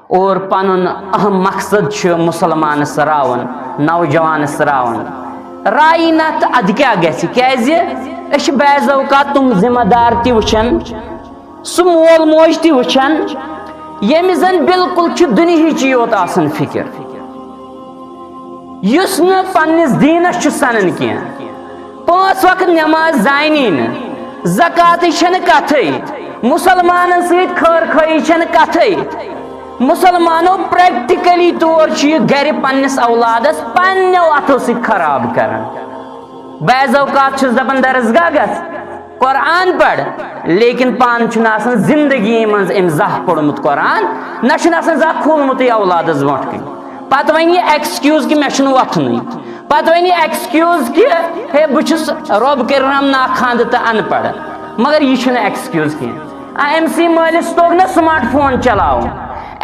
اور پنن اہم مقصد مسلمان راون نوجوان راون رائی نہ تو اد کیا گژھِ کیازِ بعض اوقات تم ذمہ دار تہ وچھان سہ مول موج تہ وچھان ییٚمِس زن بالکل دنہچی یوت آسان فکر یُس نہٕ پننس دیٖنس چھُ سنان کینٛہہ 5 وقت نماز زانی نہٕ زکات چھنہٕ کتھٕے مسلمانن سۭتۍ خٲر خٲیی چھنہٕ کتھٕے مسلمانو پریکٹیکلی طور یہ گھر پنس اولادس پنو اتھو سۭتۍ خراب کران بعض اوقات چھُس دپان درسگاہ گژھ قرآن پڑھ لیکن پان چھُنہٕ آسان زندگی منٛز أمۍ زانٛہہ پوٚرمُت قرآن نہ چھُنہٕ آسان زانٛہہ کھوٗلمُتٕے اولادس برونٛٹھ کَنۍ پتہٕ وۄنۍ یہِ ایکسکیوٗز کہِ مےٚ چھُنہٕ وۄتھنُے پتہٕ وۄنۍ یہِ ایکسکیوٗز کہِ ہے بہٕ چھُس رۄب کٔرِنم نا خانٛدٕ تہٕ ان پڑھ مگر یہِ چھُنہٕ ایکسکیوٗز کینٛہہ أمۍ سٕے مٲلِس توٚگ نہٕ سمارٹ فون چلاوُن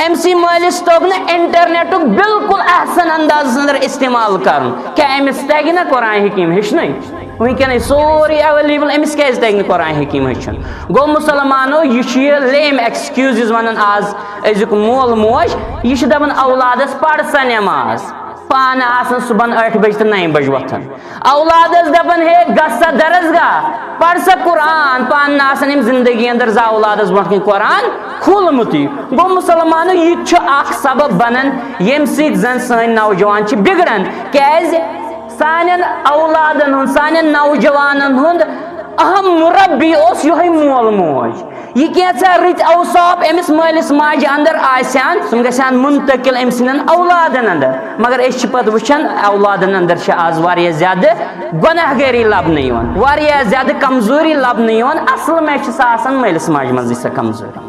أمۍ سٕے مٲلِس توٚگ نہٕ انٹرنیٹُک بالکل احسن اندازس اندر استعمال کرُن کیٛاہ أمِس تگہِ نا قرآن حکیٖم ہیٚچھنٕے وٕنکیٚنٕے سورُے ایویلیبل أمِس کیازِ تگہِ نہٕ قرآن حکیٖم ہیٚچھُن گوٚو مسلمانو یہِ چھُ یہِ لیم ایکسکیوٗزز ونان آز أزیُک مول موج یہِ چھُ دپان اولادس پر سا نٮ۪ماز پانہٕ آسان صبحن 8 بجہِ تہٕ 9 بجہِ وۄتھان اولادس دپان ہے گژھ سا درسگاہ پر سا قرآن پانہٕ نہٕ آسان أمۍ زندگی اندر زانٛہہ اولادس برونٛٹھ کَنۍ قرآن کھوٗلمُتٕے گوٚو مسلمانو یہِ تہِ چھُ اکھ سبب بنان ییٚمہِ سۭتۍ زن سٲنۍ نوجوان چھِ بگڑان کیازِ سانٮ۪ن اولادن ہُنٛد سانٮ۪ن نوجوانن ہُنٛد اہم مربی اوس یِہوے مول موج یہ کینٛژاہ رٕتۍ اوصاف أمِس مٲلِس ماجہِ اندر آسان تِم گژھن منتقل أمۍ سٕنٛدٮ۪ن اولادن اندر مگر أسۍ چھِ پتہٕ وٕچھان اولادن اندر چھِ آز واریاہ زیادٕ گۄناہگٲری لبنہٕ یِوان واریاہ زیادٕ کمزوری لبنہٕ یِوان اصل میچ چھِ سۄ آسان مٲلِس ماجہِ منٛزٕے سۄ کمزوری